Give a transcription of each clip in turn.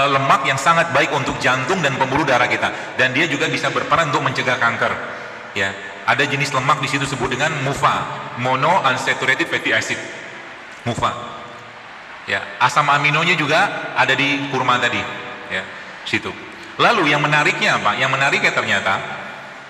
lemak yang sangat baik untuk jantung dan pembuluh darah kita, dan dia juga bisa berperan untuk mencegah kanker. Ya, ada jenis lemak di situ disebut dengan MUFA, monounsaturated fatty acid, MUFA. Ya, asam aminonya juga ada di kurma tadi, ya, situ. Lalu yang menariknya apa? Yang menariknya ternyata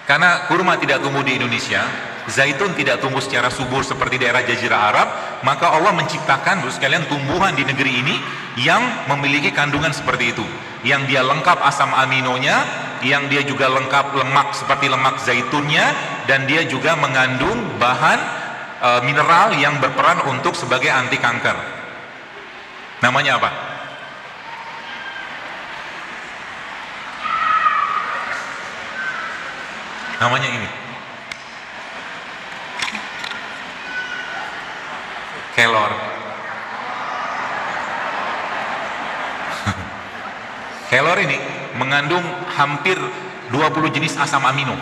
karena kurma tidak tumbuh di Indonesia, zaitun tidak tumbuh secara subur seperti daerah Jazirah Arab, maka Allah menciptakan sekalian tumbuhan di negeri ini yang memiliki kandungan seperti itu, yang dia lengkap asam aminonya, yang dia juga lengkap lemak seperti lemak zaitunnya, dan dia juga mengandung bahan mineral yang berperan untuk sebagai anti kanker. Namanya apa? Namanya ini, kelor. Kelor ini mengandung hampir 20 jenis asam amino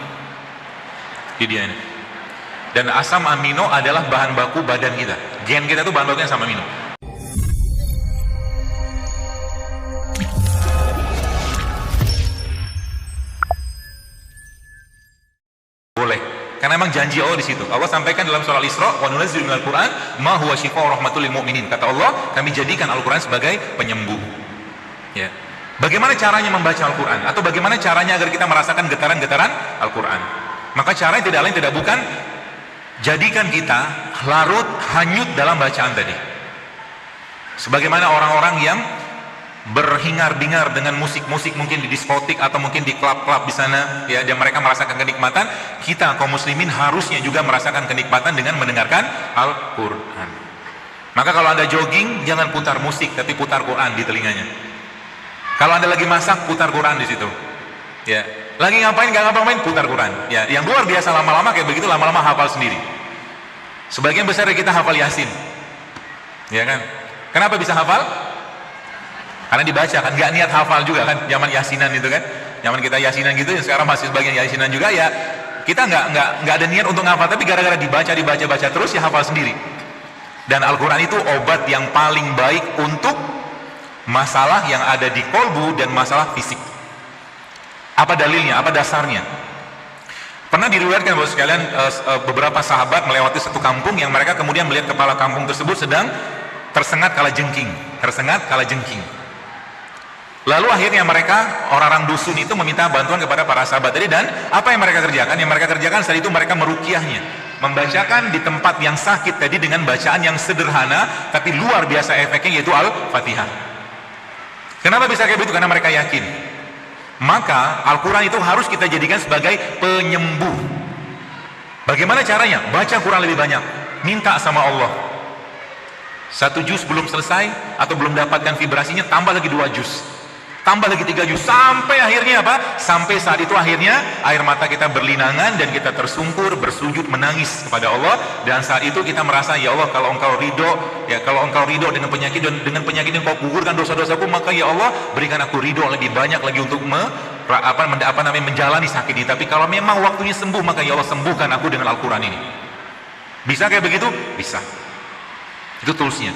di dia ini. Dan asam amino adalah bahan baku badan kita. Gen kita itu bahan bakunya asam amino. Boleh. Karena memang janji Allah di situ. Allah sampaikan dalam surah Al-Isra, "Wa nunazzilu minal Qur'an ma huwa shifaa'un wa rahmatul lil mu'minin." Kata Allah, kami jadikan Al-Qur'an sebagai penyembuh. Ya. Bagaimana caranya membaca Al-Quran? Atau bagaimana caranya agar kita merasakan getaran-getaran Al-Quran? Maka caranya tidak lain tidak bukan jadikan kita larut hanyut dalam bacaan tadi. Sebagaimana orang-orang yang berhingar-bingar dengan musik-musik mungkin di diskotik atau mungkin di klub-klub di sana, ya, dan mereka merasakan kenikmatan. Kita kaum muslimin harusnya juga merasakan kenikmatan dengan mendengarkan Al-Quran. Maka kalau Anda jogging, jangan putar musik, tapi putar Quran di telinganya. Kalau Anda lagi masak, putar Quran di situ. Ya, lagi ngapain nggak ngapain, putar Quran. Ya, yang luar biasa lama-lama kayak begitu, lama-lama hafal sendiri. Sebagian besar dari kita hafal Yasin, ya kan? Kenapa bisa hafal? Karena dibaca kan, nggak niat hafal juga kan? Zaman Yasinan itu kan, zaman kita Yasinan gitu, yang sekarang masih sebagian Yasinan juga ya. Kita nggak ada niat untuk ngafal, tapi gara-gara dibaca terus ya hafal sendiri. Dan Al-Quran itu obat yang paling baik untuk masalah yang ada di kolbu dan masalah fisik. Apa dalilnya? Apa dasarnya? Pernah diriwayatkan bahwa sekalian beberapa sahabat melewati satu kampung yang mereka kemudian melihat kepala kampung tersebut sedang tersengat kalajengking. Lalu akhirnya mereka, orang-orang dusun itu meminta bantuan kepada para sahabat tadi, dan apa yang mereka kerjakan? Yang mereka kerjakan saat itu mereka meruqyahnya, membacakan di tempat yang sakit tadi dengan bacaan yang sederhana tapi luar biasa efeknya, yaitu Al-Fatihah. Kenapa bisa kayak begitu? Karena mereka yakin. Maka Al-Quran itu harus kita jadikan sebagai penyembuh. Bagaimana caranya? Baca Quran lebih banyak, minta sama Allah. 1 juz belum selesai atau belum dapatkan vibrasinya, tambah lagi 2 juz, tambah lagi 3 juz, sampai akhirnya apa? Sampai saat itu akhirnya air mata kita berlinangan dan kita tersungkur, bersujud, menangis kepada Allah. Dan saat itu kita merasa, ya Allah, kalau engkau ridho, ya kalau engkau ridho dengan penyakit, dan dengan penyakit yang kau gugurkan dosa-dosaku, maka ya Allah berikan aku ridho lebih banyak lagi untuk menjalani sakit ini. Tapi kalau memang waktunya sembuh, maka ya Allah sembuhkan aku dengan Al-Quran ini. Bisa kayak begitu? Bisa. Itu toolsnya.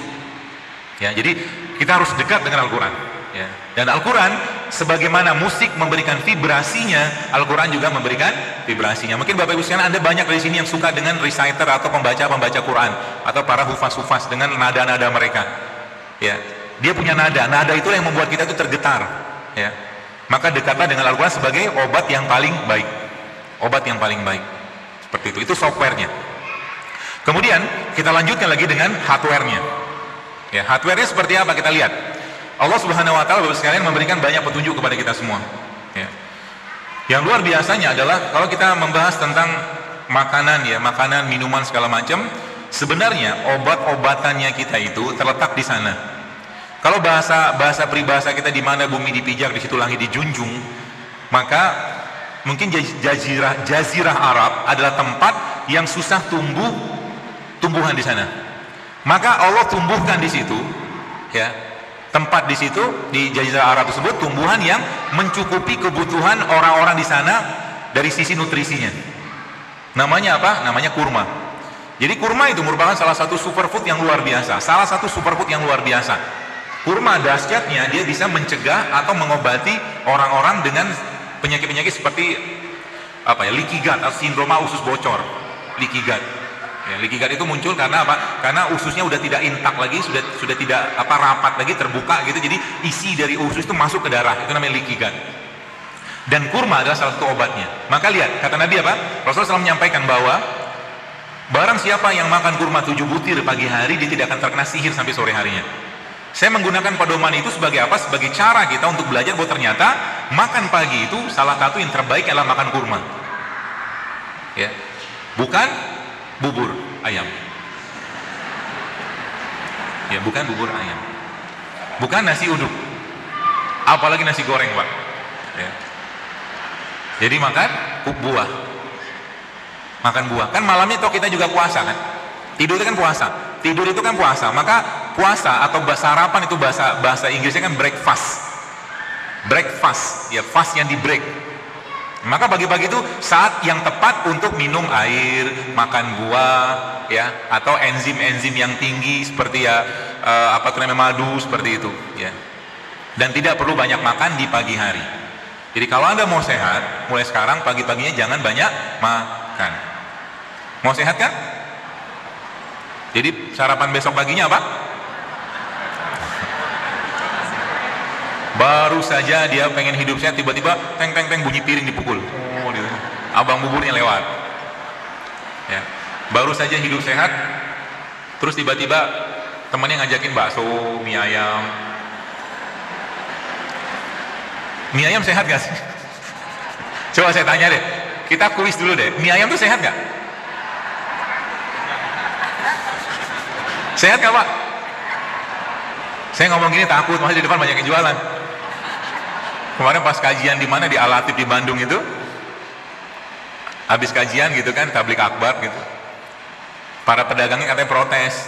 Ya, jadi kita harus dekat dengan Al-Quran. Ya. Dan Al-Quran sebagaimana musik memberikan vibrasinya, Al-Quran juga memberikan vibrasinya. Mungkin Bapak Ibu sekalian, Anda banyak dari sini yang suka dengan reciter atau pembaca Quran, atau para hufaz dengan nada-nada mereka. Ya, dia punya nada itu yang membuat kita itu tergetar. Ya, maka dekatlah dengan Al-Quran sebagai obat yang paling baik. Obat yang paling baik. Seperti itu. Itu softwarenya. Kemudian kita lanjutkan lagi dengan hardwarenya. Ya, hardwarenya seperti apa? Kita lihat. Allah Subhanahu wa Ta'ala, Bapak sekalian, memberikan banyak petunjuk kepada kita semua. Ya. Yang luar biasanya adalah kalau kita membahas tentang makanan, ya, makanan, minuman segala macam, sebenarnya obat-obatannya kita itu terletak di sana. Kalau bahasa peribahasa kita, di mana bumi dipijak, di situ langit dijunjung, maka mungkin Jazirah Arab adalah tempat yang susah tumbuhan di sana. Maka Allah tumbuhkan di situ, ya, tempat di situ di Jazirah Arab tersebut, tumbuhan yang mencukupi kebutuhan orang-orang di sana dari sisi nutrisinya. Namanya apa? Namanya kurma. Jadi kurma itu merupakan salah satu superfood yang luar biasa. Kurma dahsyatnya dia bisa mencegah atau mengobati orang-orang dengan penyakit-penyakit seperti leaky gut atau sindroma usus bocor. Leaky gut. Ya, leaky gut itu muncul karena apa? Karena ususnya udah tidak intak lagi, sudah tidak rapat lagi, terbuka gitu. Jadi isi dari usus itu masuk ke darah. Itu namanya leaky gut. Dan kurma adalah salah satu obatnya. Maka lihat, kata Nabi apa? Rasulullah SAW menyampaikan bahwa barang siapa yang makan kurma 7 butir pagi hari, dia tidak akan terkena sihir sampai sore harinya. Saya menggunakan pedoman itu sebagai apa? Sebagai cara kita untuk belajar bahwa ternyata makan pagi itu salah satu yang terbaik adalah makan kurma. Ya, bukan bubur ayam. Ya, bukan bubur ayam. Bukan nasi uduk. Apalagi nasi goreng, Pak. Ya. Jadi makan buah. Makan buah. Kan malamnya toh kita juga puasa kan? Tidur itu kan puasa. Tidur itu kan puasa. Maka puasa atau sarapan itu bahasa Inggrisnya kan breakfast. Breakfast, ya fast yang di break. Maka pagi-pagi itu saat yang tepat untuk minum air, makan buah, ya, atau enzim-enzim yang tinggi seperti madu seperti itu, ya. Dan tidak perlu banyak makan di pagi hari. Jadi kalau Anda mau sehat, mulai sekarang pagi-paginya jangan banyak makan. Mau sehat kan? Jadi sarapan besok paginya apa? Baru saja dia pengen hidup sehat, tiba-tiba teng bunyi piring dipukul. Oh, gitu. Abang buburnya lewat. Ya. Baru saja hidup sehat, terus tiba-tiba temannya ngajakin bakso, mie ayam. Mie ayam sehat gak sih? Coba saya tanya deh, kita kuis dulu deh. Mie ayam tuh sehat gak? Sehat gak Pak? Saya ngomong gini takut, masih di depan banyak yang jualan. Kemarin pas kajian di mana, di Al-Latif di Bandung itu, habis kajian gitu kan, tablik akbar gitu, para pedagangnya katanya protes,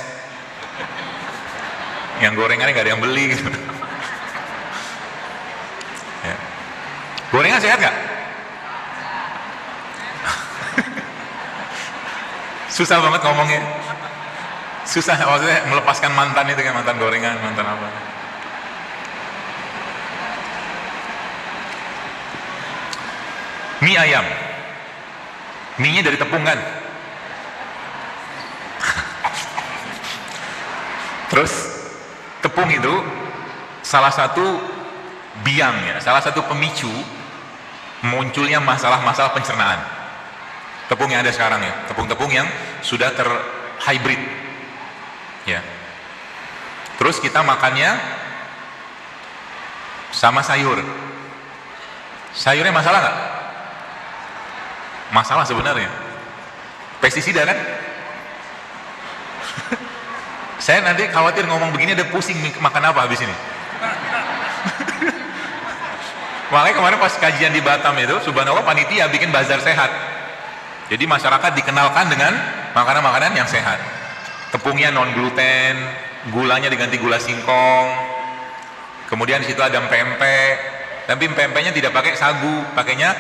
yang gorengannya gak ada yang beli gitu. Ya. Gorengan sehat gak? Susah banget ngomongnya. Susah maksudnya melepaskan mantan itu kan, mantan gorengan, mantan apa. Mie ayam, mie-nya dari tepung kan. Terus tepung itu salah satu biang ya, salah satu pemicu munculnya masalah-masalah pencernaan. Tepung yang ada sekarang ya, tepung-tepung yang sudah terhybrid ya. Terus kita makannya sama sayur. Sayurnya masalah nggak? Masalah sebenarnya. Pestisida kan? Saya nanti khawatir ngomong begini ada pusing makan apa habis ini. Makanya kemarin pas kajian di Batam itu, subhanallah panitia bikin bazar sehat. Jadi masyarakat dikenalkan dengan makanan-makanan yang sehat. Tepungnya non gluten, gulanya diganti gula singkong. Kemudian di situ ada pempek, tapi pempeknya tidak pakai sagu, pakainya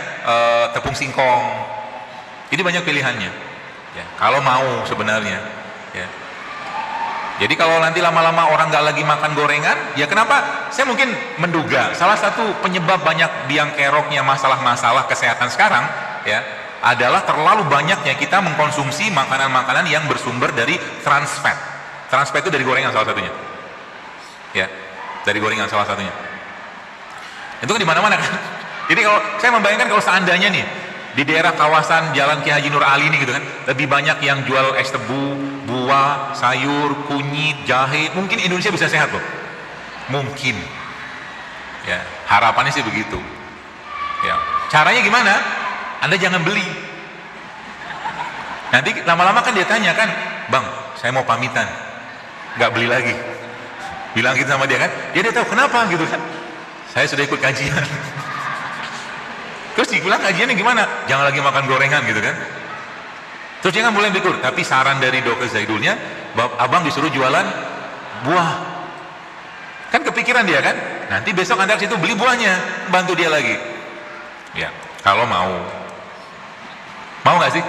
tepung singkong. Jadi banyak pilihannya. Ya, kalau mau sebenarnya. Ya. Jadi kalau nanti lama-lama orang nggak lagi makan gorengan, ya kenapa? Saya mungkin menduga salah satu penyebab banyak biang keroknya masalah-masalah kesehatan sekarang, ya, adalah terlalu banyaknya kita mengkonsumsi makanan-makanan yang bersumber dari trans fat. Trans fat itu dari gorengan salah satunya. Ya, dari gorengan salah satunya. Itu kan di mana-mana kan. Jadi kalau saya membayangkan kalau seandainya nih di daerah kawasan Jalan Ki Haji Nur Ali ini gitu kan, lebih banyak yang jual es tebu, buah, sayur, kunyit, jahe, mungkin Indonesia bisa sehat loh. Mungkin. Ya, harapannya sih begitu. Ya. Caranya gimana? Anda jangan beli. Nanti lama-lama kan dia tanya kan, "Bang, saya mau pamitan." Nggak beli lagi. Bilang gitu sama dia kan. Dia tahu kenapa gitu kan. Saya sudah ikut kajian. Terus dibilang kajiannya gimana? Jangan lagi makan gorengan gitu kan. Terus jangan boleh bikur. Tapi saran dari Dr. Zaidulnya, abang disuruh jualan buah. Kan kepikiran dia kan. Nanti besok Anda ke situ beli buahnya, bantu dia lagi. Ya, kalau mau. Mau nggak sih?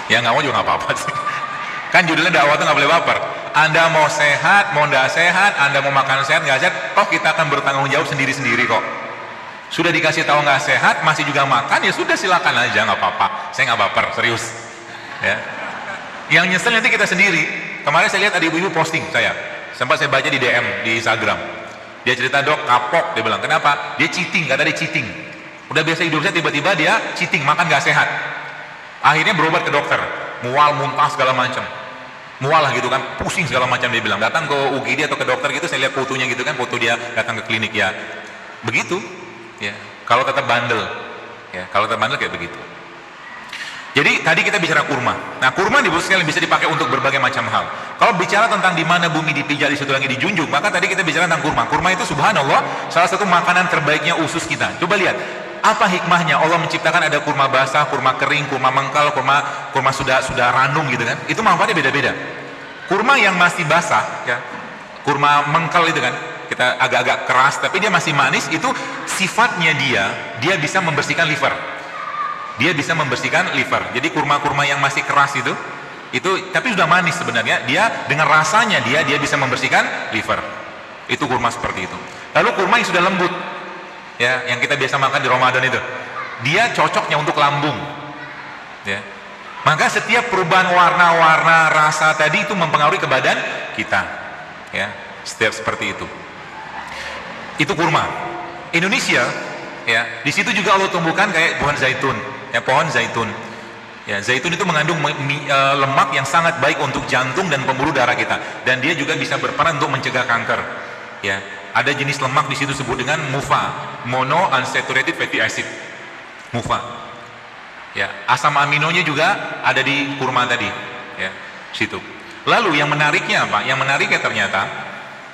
Ya nggak mau juga nggak apa-apa sih. Kan judulnya dakwah tuh nggak boleh baper. Anda mau sehat, mau nggak sehat, Anda mau makan sehat, nggak sehat, toh kita akan bertanggung jawab sendiri-sendiri kok. Sudah dikasih tahu nggak sehat, masih juga makan, ya sudah silakan aja, nggak apa-apa. Saya nggak baper, serius. Ya. Yang nyesel nanti kita sendiri. Kemarin saya lihat ada ibu-ibu posting sempat saya baca di DM di Instagram. Dia cerita, dok kapok, dia bilang, kenapa? Dia cheating, kata dia cheating. Udah biasa hidup saya, tiba-tiba dia cheating, makan nggak sehat. Akhirnya berobat ke dokter, mual, muntah segala macam. Mual lah gitu kan, pusing segala macam dia bilang. Datang ke UGD atau ke dokter gitu, saya lihat fotonya gitu kan, foto dia datang ke klinik ya. Begitu. Ya, kalau tetap bandel, ya, kalau tetap bandel kayak begitu. Jadi tadi kita bicara kurma. Nah, kurma di sekali bisa dipakai untuk berbagai macam hal. Kalau bicara tentang di mana bumi dipijak, di situ langit dijunjung, maka tadi kita bicara tentang kurma. Kurma itu subhanallah salah satu makanan terbaiknya usus kita. Coba lihat, apa hikmahnya Allah menciptakan ada kurma basah, kurma kering, kurma mengkal, kurma sudah ranum gitu kan? Itu manfaatnya beda-beda. Kurma yang masih basah, ya, kurma mengkal itu kan, kita agak-agak keras tapi dia masih manis, itu sifatnya dia bisa membersihkan liver. Dia bisa membersihkan liver. Jadi kurma-kurma yang masih keras itu tapi sudah manis sebenarnya, dia dengan rasanya dia bisa membersihkan liver. Itu kurma seperti itu. Lalu kurma yang sudah lembut, ya, yang kita biasa makan di Ramadan itu, dia cocoknya untuk lambung. Ya. Maka setiap perubahan warna-warna rasa tadi itu mempengaruhi ke badan kita. Ya, setiap seperti itu. Itu kurma. Indonesia, ya, di situ juga Allah tumbuhkan kayak pohon zaitun, ya, pohon zaitun. Ya, zaitun itu mengandung lemak yang sangat baik untuk jantung dan pembuluh darah kita, dan dia juga bisa berperan untuk mencegah kanker. Ya, ada jenis lemak di situ disebut dengan MUFA, monounsaturated fatty acid, MUFA. Ya, asam aminonya juga ada di kurma tadi, ya, situ. Lalu yang menariknya apa? Yang menariknya ternyata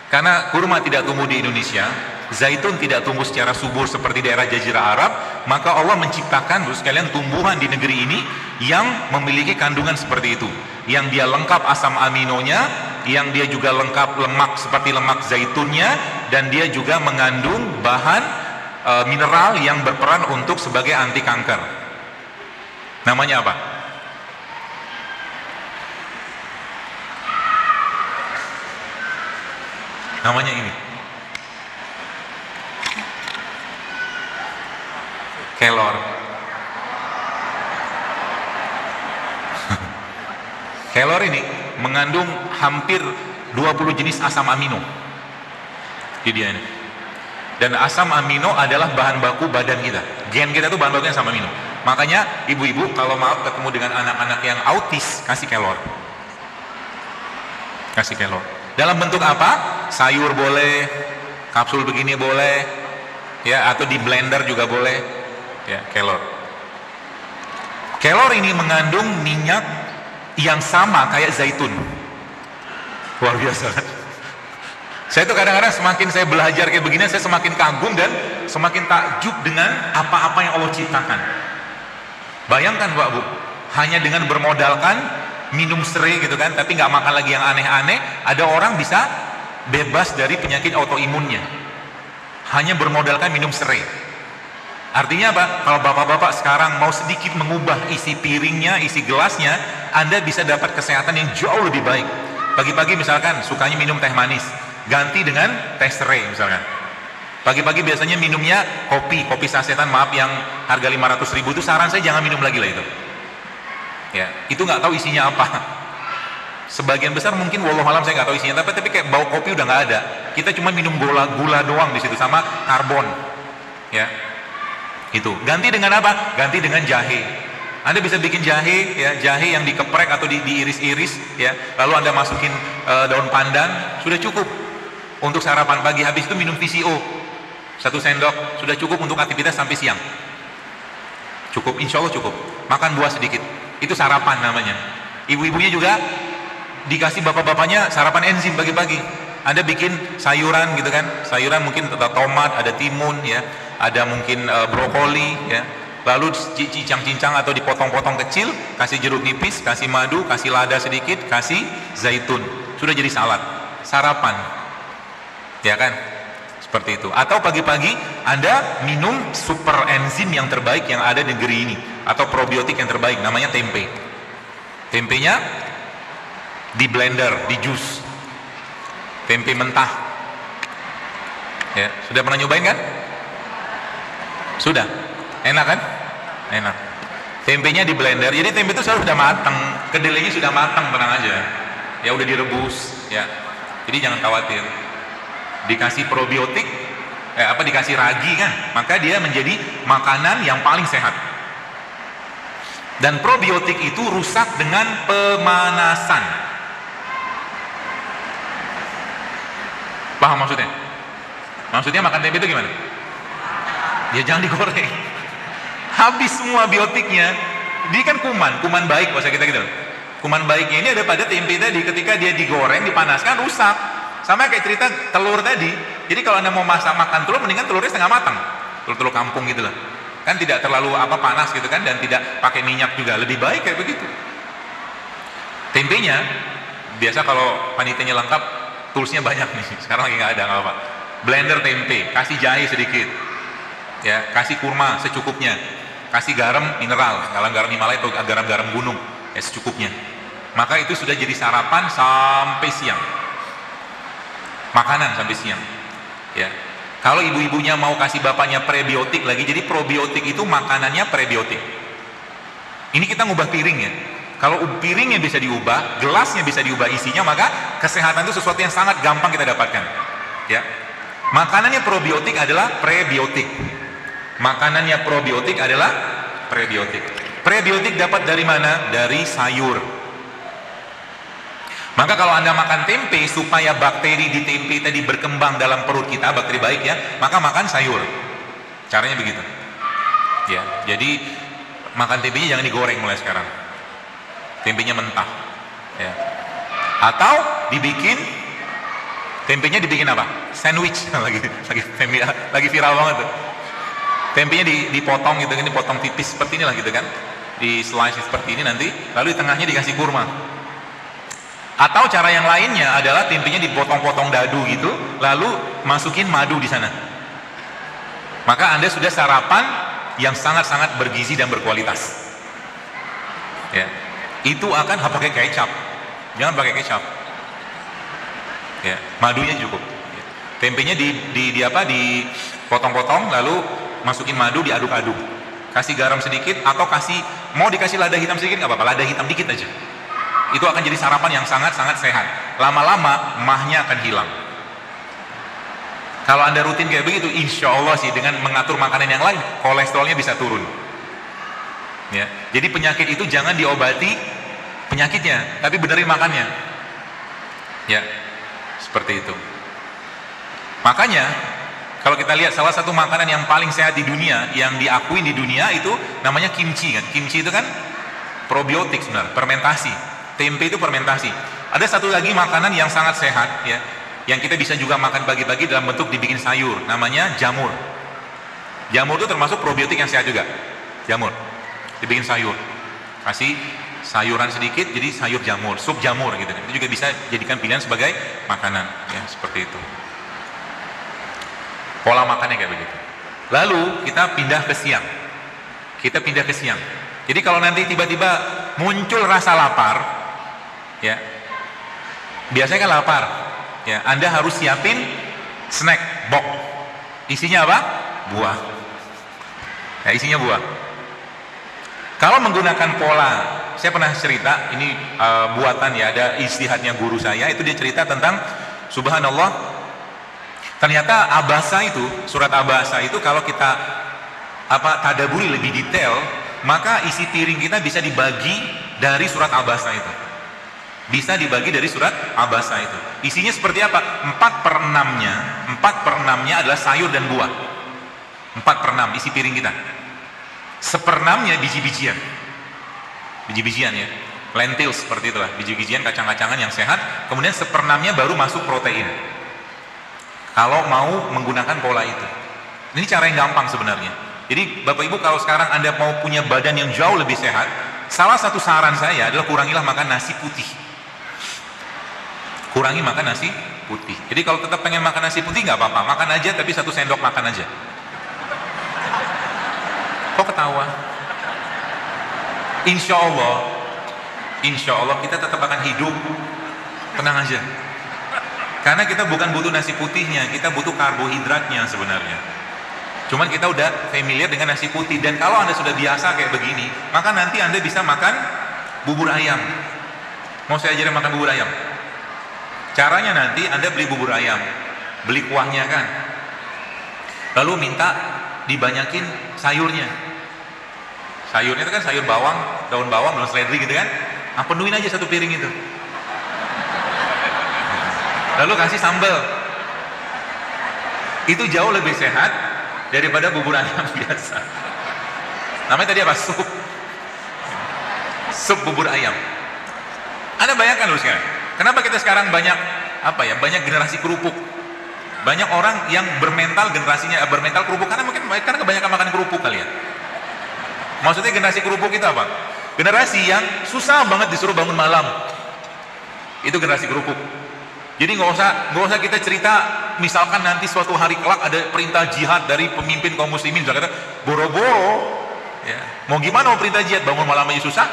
karena kurma tidak tumbuh di Indonesia, zaitun tidak tumbuh secara subur seperti daerah Jazirah Arab, maka Allah menciptakan sekalian tumbuhan di negeri ini yang memiliki kandungan seperti itu, yang dia lengkap asam aminonya, yang dia juga lengkap lemak seperti lemak zaitunnya, dan dia juga mengandung bahan mineral yang berperan untuk sebagai anti kanker. Namanya apa? Namanya ini, kelor. Kelor ini mengandung hampir 20 jenis asam amino. Di dia ini. Dan asam amino adalah bahan baku badan kita. Gen kita itu bahan bakunya asam amino. Makanya ibu-ibu kalau maaf ketemu dengan anak-anak yang autis, kasih kelor. Kasih kelor. Dalam bentuk apa? Sayur boleh, kapsul begini boleh, ya, atau di blender juga boleh, ya, kelor. Kelor ini mengandung minyak yang sama kayak zaitun. Luar biasa. Saya tuh kadang-kadang semakin saya belajar kayak begini, saya semakin kagum dan semakin takjub dengan apa-apa yang Allah ciptakan. Bayangkan Pak Bu, hanya dengan bermodalkan minum serai gitu kan, tapi nggak makan lagi yang aneh-aneh, ada orang bisa bebas dari penyakit autoimunnya hanya bermodalkan minum serai. Artinya apa? Kalau bapak-bapak sekarang mau sedikit mengubah isi piringnya, isi gelasnya, Anda bisa dapat kesehatan yang jauh lebih baik. Pagi-pagi misalkan sukanya minum teh manis, ganti dengan teh serai misalkan. Pagi-pagi biasanya minumnya kopi sasetan, maaf, yang harga 500.000 itu saran saya jangan minum lagi lah itu. Ya, itu nggak tahu isinya apa. Sebagian besar mungkin wallahualam saya nggak tahu isinya, tapi kayak bau kopi udah nggak ada. Kita cuma minum gula doang di situ sama karbon. Ya, itu. Ganti dengan apa? Ganti dengan jahe. Anda bisa bikin jahe, ya, jahe yang dikeprek atau diiris-iris, ya. Lalu Anda masukin daun pandan, sudah cukup untuk sarapan pagi. Habis itu minum VCO 1 sendok, sudah cukup untuk aktivitas sampai siang. Cukup, insya Allah cukup. Makan buah sedikit. Itu sarapan namanya. Ibu-ibunya juga dikasih bapak-bapaknya sarapan enzim pagi-pagi. Anda bikin sayuran gitu kan, sayuran mungkin ada tomat, ada timun, ya, ada mungkin brokoli, ya. Lalu cincang-cincang atau dipotong-potong kecil, kasih jeruk nipis, kasih madu, kasih lada sedikit, kasih zaitun. Sudah jadi salad, sarapan. Ya kan? Seperti itu. Atau pagi-pagi Anda minum super enzim yang terbaik yang ada di negeri ini, atau probiotik yang terbaik, namanya tempe. Tempenya di blender, di jus, tempe mentah. Ya, sudah pernah nyobain kan? Sudah. Enak kan? Enak. Tempenya di blender. Jadi tempe itu sudah matang, kedelainya sudah matang, tenang aja. Ya udah direbus, ya. Jadi jangan khawatir. Dikasih probiotik, dikasih ragi kan, maka dia menjadi makanan yang paling sehat. Dan probiotik itu rusak dengan pemanasan. Paham maksudnya? Maksudnya makan tempe itu gimana? Ya jangan digoreng. Habis semua biotiknya. Dia kan kuman baik bahasa kita gitu. Kuman baiknya ini ada pada tempe tadi, ketika dia digoreng, dipanaskan, rusak. Sama kayak cerita telur tadi. Jadi kalau Anda mau makan telur, mendingan telurnya setengah matang. Telur kampung gitu lah. Kan tidak terlalu panas gitu kan, dan tidak pakai minyak juga. Lebih baik kayak begitu. Tempenya, biasa kalau panitianya lengkap, toolsnya banyak nih. Sekarang lagi nggak ada, nggak apa-apa. Blender tempe, kasih jahe sedikit. Ya, kasih kurma secukupnya. Kasih garam mineral, kalau garam Himalaya atau garam-garam gunung, ya secukupnya. Maka itu sudah jadi sarapan sampai siang. Makanan sampai siang. Ya. Kalau ibu-ibunya mau kasih bapaknya prebiotik lagi, jadi probiotik itu makanannya prebiotik. Ini kita ngubah piring ya. Kalau piringnya bisa diubah, gelasnya bisa diubah isinya, maka kesehatan itu sesuatu yang sangat gampang kita dapatkan. Ya. Makanannya probiotik adalah prebiotik. Makanannya probiotik adalah prebiotik. Prebiotik dapat dari mana? Dari sayur. Maka kalau Anda makan tempe supaya bakteri di tempe tadi berkembang dalam perut kita, bakteri baik ya, maka makan sayur. Caranya begitu. Ya, jadi makan tempenya jangan digoreng mulai sekarang. Tempenya mentah. Ya. Atau dibikin tempenya dibikin apa? Sandwich lagi viral banget tuh. Tempenya dipotong gitu kan, dipotong tipis seperti inilah gitu kan. Di slice seperti ini nanti, lalu di tengahnya dikasih kurma. Atau cara yang lainnya adalah tempenya dipotong-potong dadu gitu, lalu masukin madu di sana. Maka Anda sudah sarapan yang sangat-sangat bergizi dan berkualitas. Ya. Itu akan pakai kecap. Jangan pakai kecap. Ya, madunya cukup. Tempenya dipotong-potong lalu masukin madu, diaduk-aduk. Kasih garam sedikit atau mau dikasih lada hitam sedikit nggak apa-apa, lada hitam dikit aja. Itu akan jadi sarapan yang sangat-sangat sehat. Lama-lama mahnya akan hilang. Kalau Anda rutin kayak begitu, insya Allah sih dengan mengatur makanan yang lain, kolesterolnya bisa turun. Ya, jadi penyakit itu jangan diobati penyakitnya, tapi benerin makannya. Ya, seperti itu. Makanya kalau kita lihat salah satu makanan yang paling sehat di dunia, yang diakui di dunia itu namanya kimchi kan. Kimchi itu kan probiotik sebenarnya, fermentasi. Tempe itu fermentasi. Ada satu lagi makanan yang sangat sehat ya, yang kita bisa juga makan bagi-bagi dalam bentuk dibikin sayur, namanya jamur. Jamur itu termasuk probiotik yang sehat juga. Jamur dibikin sayur, kasih sayuran sedikit jadi sayur jamur, sup jamur gitu. Itu juga bisa jadikan pilihan sebagai makanan ya, seperti itu. Pola makannya kayak begitu. Lalu kita pindah ke siang. Jadi kalau nanti tiba-tiba muncul rasa lapar, ya, biasanya kan lapar, ya, Anda harus siapin snack box. Isinya apa? Buah. Ya, isinya buah. Kalau menggunakan pola, saya pernah cerita, ini buatan ya, ada istihadnya guru saya, itu dia cerita tentang, subhanallah, ternyata Abasa itu, surat Abasa itu kalau kita tadaburi lebih detail, maka isi piring kita bisa dibagi dari surat Abasa itu. Bisa dibagi dari surat Abasa itu. Isinya seperti apa? 4/6-nya adalah sayur dan buah. 4/6 isi piring kita. 1/6-nya biji-bijian. Biji-bijian ya. Lentils seperti itulah, biji-bijian, kacang-kacangan yang sehat. Kemudian 1/6-nya baru masuk protein. Kalau mau menggunakan pola itu. Ini cara yang gampang sebenarnya. Jadi Bapak Ibu kalau sekarang Anda mau punya badan yang jauh lebih sehat, salah satu saran saya adalah kurangilah makan nasi putih. Kurangi makan nasi putih. Jadi kalau tetap pengen makan nasi putih nggak apa-apa, makan aja tapi 1 sendok makan aja. Kok ketawa? Insya Allah kita tetap akan hidup. Tenang aja. Karena kita bukan butuh nasi putihnya, kita butuh karbohidratnya sebenarnya. Cuman kita udah familiar dengan nasi putih, dan kalau Anda sudah biasa kayak begini, maka nanti Anda bisa makan bubur ayam. Mau saya ajarin makan bubur ayam? Caranya nanti Anda beli bubur ayam, beli kuahnya kan, lalu minta dibanyakin sayurnya. Sayurnya itu kan sayur bawang, daun seledri gitu kan. Nah, penuhin aja satu piring itu. Lalu kasih sambal. Itu jauh lebih sehat daripada bubur ayam biasa. Namanya tadi apa? Sup. Sup bubur ayam. Anda bayangkan dulu sekarang. Kenapa kita sekarang banyak banyak generasi kerupuk? Banyak orang yang bermental kerupuk karena kebanyakan makan kerupuk kali ya. Maksudnya generasi kerupuk itu apa? Generasi yang susah banget disuruh bangun malam. Itu generasi kerupuk. Jadi nggak usah kita cerita, misalkan nanti suatu hari kelak ada perintah jihad dari pemimpin kaum muslimin, misalkan boro-boro, ya. Mau gimana mau perintah jihad, bangun malam aja susah.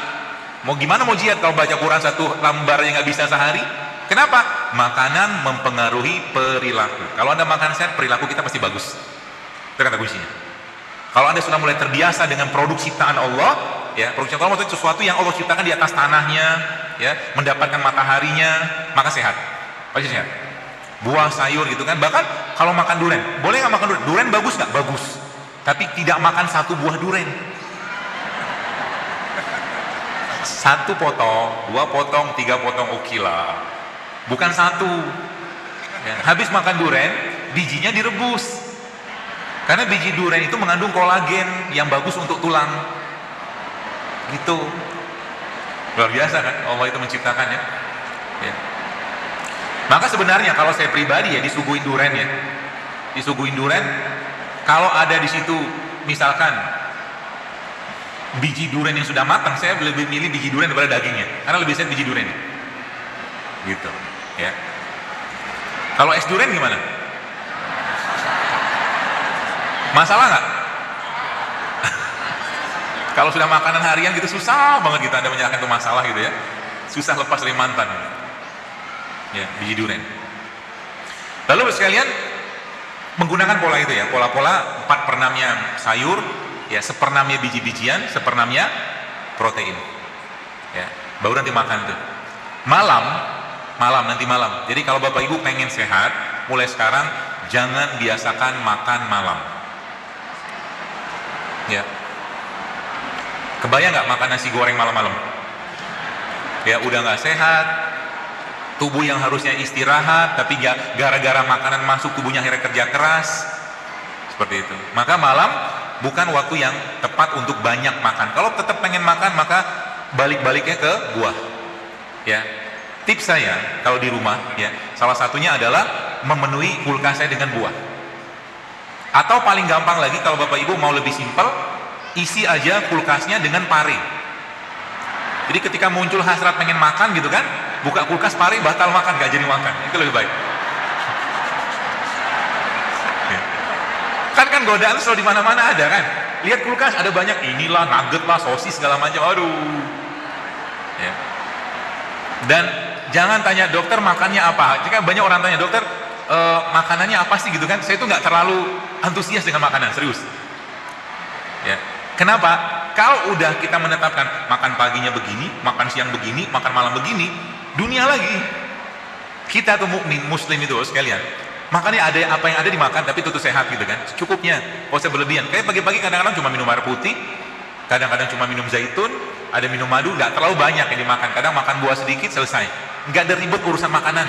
Mau gimana mau jihad kalau baca Quran satu lembar yang nggak bisa sehari? Kenapa? Makanan mempengaruhi perilaku. Kalau Anda makan sehat, perilaku kita pasti bagus. Itu kata kuncinya. Kalau Anda sudah mulai terbiasa dengan produk ciptaan Allah, ya, produk ciptaan Allah maksudnya sesuatu yang Allah ciptakan di atas tanahnya, ya, mendapatkan mataharinya, maka sehat. Pasti sehat. Buah sayur gitu kan. Bahkan kalau makan durian, boleh nggak makan durian? Durian bagus nggak? Bagus. Tapi tidak makan satu buah durian. Satu potong, 2 potong, 3 potong, oke lah. Bukan satu. Ya, habis makan durian, bijinya direbus. Karena biji durian itu mengandung kolagen yang bagus untuk tulang. Gitu. Luar biasa kan? Allah itu menciptakannya. Ya. Maka sebenarnya kalau saya pribadi ya disuguhin durian, kalau ada di situ misalkan biji durian yang sudah matang, saya lebih milih biji durian daripada dagingnya, karena lebih sehat biji durian. Gitu, ya. Kalau es durian gimana? Masalah nggak? Kalau sudah makanan harian gitu susah banget gitu Anda menyalahkan itu masalah gitu ya. Susah lepas dari mantan. Ya, biji durian. Lalu sekalian menggunakan pola itu ya, pola-pola 4/6-nya sayur, ya 1/6-nya biji-bijian, 1/6-nya protein. Ya, baru nanti makan tuh. Nanti malam. Jadi kalau Bapak Ibu pengen sehat, mulai sekarang jangan biasakan makan malam. Ya. Kebayang nggak makan nasi goreng malam-malam? Ya udah nggak sehat. Tubuh yang harusnya istirahat, tapi gara-gara makanan masuk tubuhnya akhirnya kerja keras. Seperti itu. Maka malam bukan waktu yang tepat untuk banyak makan. Kalau tetap pengen makan, maka balik-baliknya ke buah. Ya. Tips saya kalau di rumah, ya, salah satunya adalah memenuhi kulkas saya dengan buah. Atau paling gampang lagi kalau Bapak Ibu mau lebih simpel, isi aja kulkasnya dengan pare. Jadi ketika muncul hasrat pengen makan gitu kan, buka kulkas pare, batal makan, gak jadi makan. Itu lebih baik. Ya. Kan godaan selalu di mana-mana ada kan. Lihat kulkas ada banyak inilah, nugget lah, sosis segala macam. Aduh. Ya. Dan jangan tanya dokter makannya apa. Jika banyak orang tanya dokter makanannya apa sih gitu kan. Saya itu nggak terlalu antusias dengan makanan, serius. Ya. Kenapa? Kalau udah kita menetapkan makan paginya begini, makan siang begini, makan malam begini, dunia lagi. Kita tuh mukmin muslim itu sekalian. Makanya ada apa yang ada dimakan tapi tentu sehat gitu kan. Cukupnya, nggak usah berlebihan. Kayak pagi-pagi kadang-kadang cuma minum air putih, kadang-kadang cuma minum zaitun, ada minum madu, nggak terlalu banyak yang dimakan. Kadang makan buah sedikit selesai. Nggak ada ribet urusan makanan.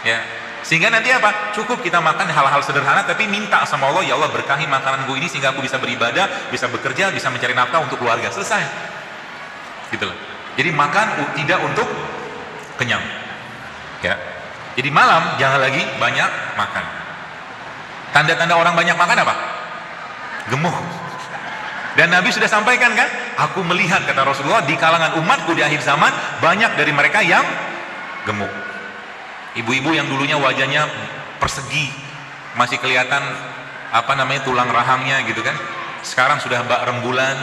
Ya. Sehingga nanti apa? Cukup kita makan hal-hal sederhana tapi minta sama Allah, ya Allah berkahi makananku ini sehingga aku bisa beribadah, bisa bekerja, bisa mencari nafkah untuk keluarga. Selesai. Gitu loh. Jadi makan tidak untuk kenyang. Ya. Jadi malam jangan lagi banyak makan. Tanda-tanda orang banyak makan apa? Gemuk. Dan Nabi sudah sampaikan kan? Aku melihat, kata Rasulullah, di kalangan umatku di akhir zaman banyak dari mereka yang gemuk. Ibu-ibu yang dulunya wajahnya persegi, masih kelihatan tulang rahangnya gitu kan, sekarang sudah bak rembulan,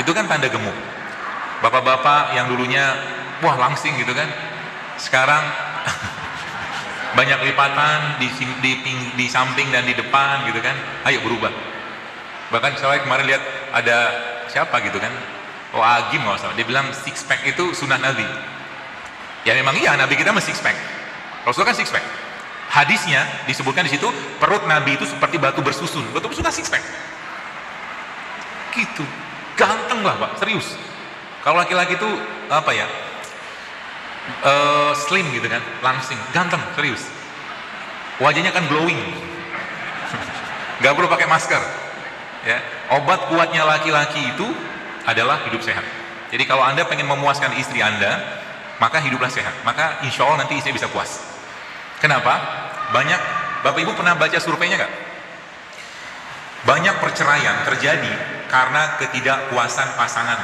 itu kan tanda gemuk. Bapak-bapak yang dulunya wah langsing gitu kan, sekarang banyak lipatan di samping dan di depan gitu kan, ayo berubah. Bahkan saya kemarin lihat ada siapa gitu kan, Agim nggak salah, dia bilang six pack itu sunnah Nabi. Ya memang iya, Nabi kita mesti six pack, Rasul kan six pack. Hadisnya disebutkan di situ perut Nabi itu seperti batu bersusun, betul-betul six pack gitu, ganteng lah Pak, serius. Kalau laki-laki itu apa ya, slim gitu kan, langsing, ganteng, serius. Wajahnya kan glowing, nggak perlu pakai masker. Ya, obat kuatnya laki-laki itu adalah hidup sehat. Jadi kalau Anda pengen memuaskan istri Anda, maka hiduplah sehat. Maka insya Allah nanti istri bisa puas. Kenapa? Banyak, Bapak Ibu pernah baca surveinya nggak? Banyak perceraian terjadi karena ketidakpuasan pasangan.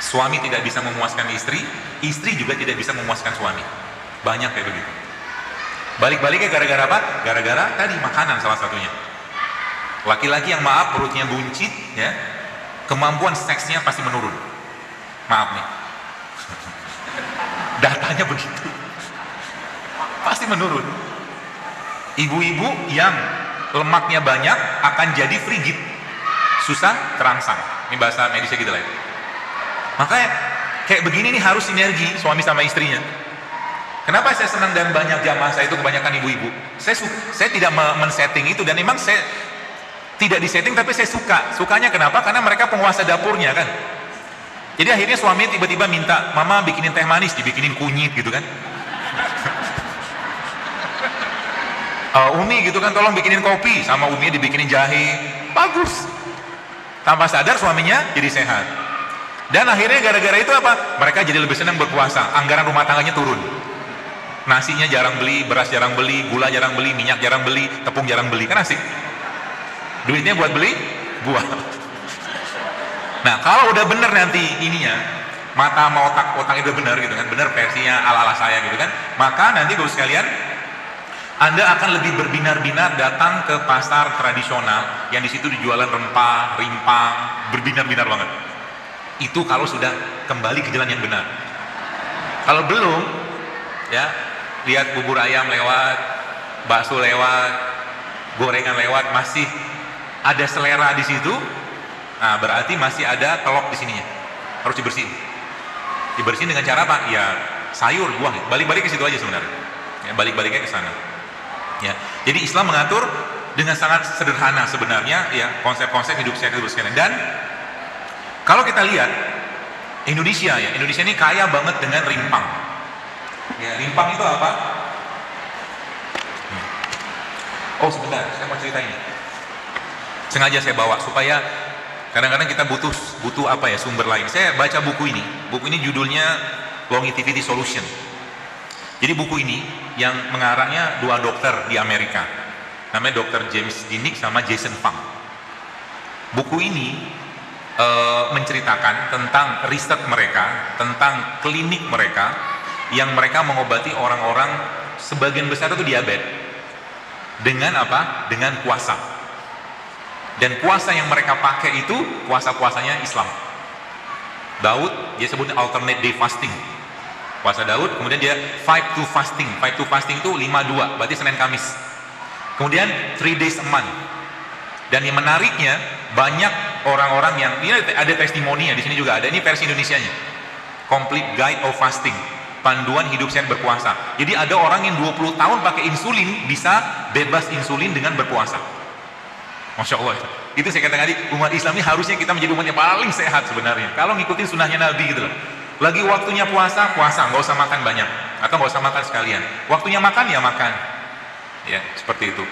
Suami tidak bisa memuaskan istri, istri juga tidak bisa memuaskan suami. Banyak kayak begitu. Balik-baliknya gara-gara apa? Gara-gara tadi makanan salah satunya. Laki-laki yang maaf perutnya buncit, ya, kemampuan seksnya pasti menurun. Maaf nih, datanya begitu, pasti menurun. Ibu-ibu yang lemaknya banyak akan jadi frigid, susah terangsang. Ini bahasa medisnya gitu lah ya. Makanya kayak begini nih harus sinergi suami sama istrinya. Kenapa saya senang dan banyak jamaah saya itu kebanyakan ibu-ibu? Saya tidak men-setting itu, dan memang saya tidak disetting, tapi saya suka. Sukanya kenapa? Karena mereka penguasa dapurnya kan. Jadi akhirnya suami tiba-tiba minta, mama bikinin teh manis, dibikinin kunyit gitu kan. Umi gitu kan, tolong bikinin kopi, sama Uminya dibikinin jahe. Bagus. Tanpa sadar suaminya jadi sehat. Dan akhirnya gara-gara itu apa? Mereka jadi lebih senang berpuasa. Anggaran rumah tangganya turun. Nasinya jarang beli, beras jarang beli, gula jarang beli, minyak jarang beli, tepung jarang beli. Kan asik. Duitnya buat beli buah. Nah, kalau udah bener nanti ininya, mata sama otak itu bener gitu kan, bener versinya ala-ala saya gitu kan, maka nanti Bapak sekalian, Anda akan lebih berbinar-binar datang ke pasar tradisional yang di situ dijualan rempah, rimpang, berbinar-binar banget. Itu kalau sudah kembali ke jalan yang benar. Kalau belum, ya, lihat bubur ayam lewat, bakso lewat, gorengan lewat, masih ada selera di situ, nah berarti masih ada telok di sininya, harus dibersihin. Dibersihin dengan cara apa? Ya sayur, buah, balik-balik ke situ aja sebenarnya. Ya, balik-baliknya ke sana. Ya, jadi Islam mengatur dengan sangat sederhana sebenarnya, ya, konsep-konsep hidup sehat itu sekalian. Dan kalau kita lihat Indonesia, ya, Indonesia ini kaya banget dengan rimpang. Ya, rimpang itu apa? Oh sebentar, saya mau cerita ini. Sengaja saya bawa supaya kadang-kadang kita butuh apa ya, sumber lain. Saya baca buku ini judulnya Longevity Solution. Jadi buku ini yang mengarangnya dua dokter di Amerika, namanya Dr. James Dinnick sama Jason Fung. Buku ini menceritakan tentang riset mereka, tentang klinik mereka yang mereka mengobati orang-orang, sebagian besar itu diabetes, dengan apa? Dengan puasa. Dan puasa yang mereka pakai itu puasa-puasanya Islam. Daud, dia sebutnya alternate day fasting. Puasa Daud, kemudian dia 5-2 fasting. 5-2 fasting itu 5-2, berarti Senin Kamis. Kemudian 3 days a month. Dan yang menariknya, banyak orang-orang yang, ini ada testimoninya, di sini juga ada, ini versi Indonesianya. Complete Guide of Fasting. Panduan hidup sehat berpuasa. Jadi ada orang yang 20 tahun pakai insulin, bisa bebas insulin dengan berpuasa. Masya Allah, itu saya katakan tadi, umat Islam ini harusnya kita menjadi umat yang paling sehat sebenarnya. Kalau ngikutin sunnahnya Nabi gitu loh. Lagi waktunya puasa, nggak usah makan banyak, atau nggak usah makan sekalian. Waktunya makan ya makan, ya seperti itu.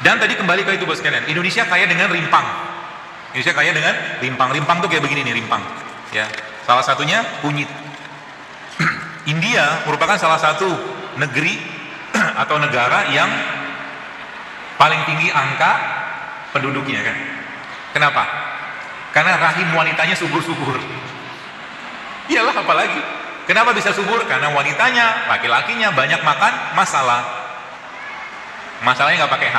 Dan tadi kembali ke itu bos sekalian, Indonesia kaya dengan rimpang. Indonesia kaya dengan rimpang. Rimpang tuh kayak begini nih rimpang. Ya, salah satunya kunyit. India merupakan salah satu negeri atau negara yang paling tinggi angka penduduknya kan. Kenapa? Karena rahim wanitanya subur-subur. Iyalah, apalagi. Kenapa bisa subur? Karena wanitanya, laki-lakinya banyak makan masalah. Masalahnya nggak pakai H.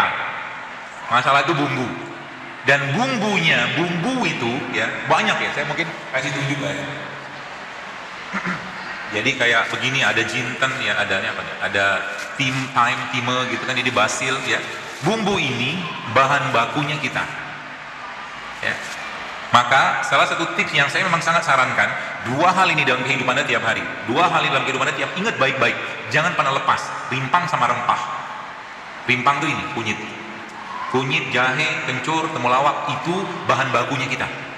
Masalah itu bumbu. Dan bumbu itu ya banyak ya. Saya mungkin kasih tunjuk aja. Jadi kayak begini, ada jinten ya, adanya apa nih? Ada time gitu kan, ini basil ya. Bumbu ini bahan bakunya kita. Ya. Maka salah satu tips yang saya memang sangat sarankan, dua hal ini dalam kehidupan Anda tiap hari. Dua hal ini dalam kehidupan Anda tiap, ingat baik-baik, jangan pernah lepas. Rimpang sama rempah. Rimpang itu ini, kunyit. Kunyit, jahe, kencur, temulawak, itu bahan bakunya kita.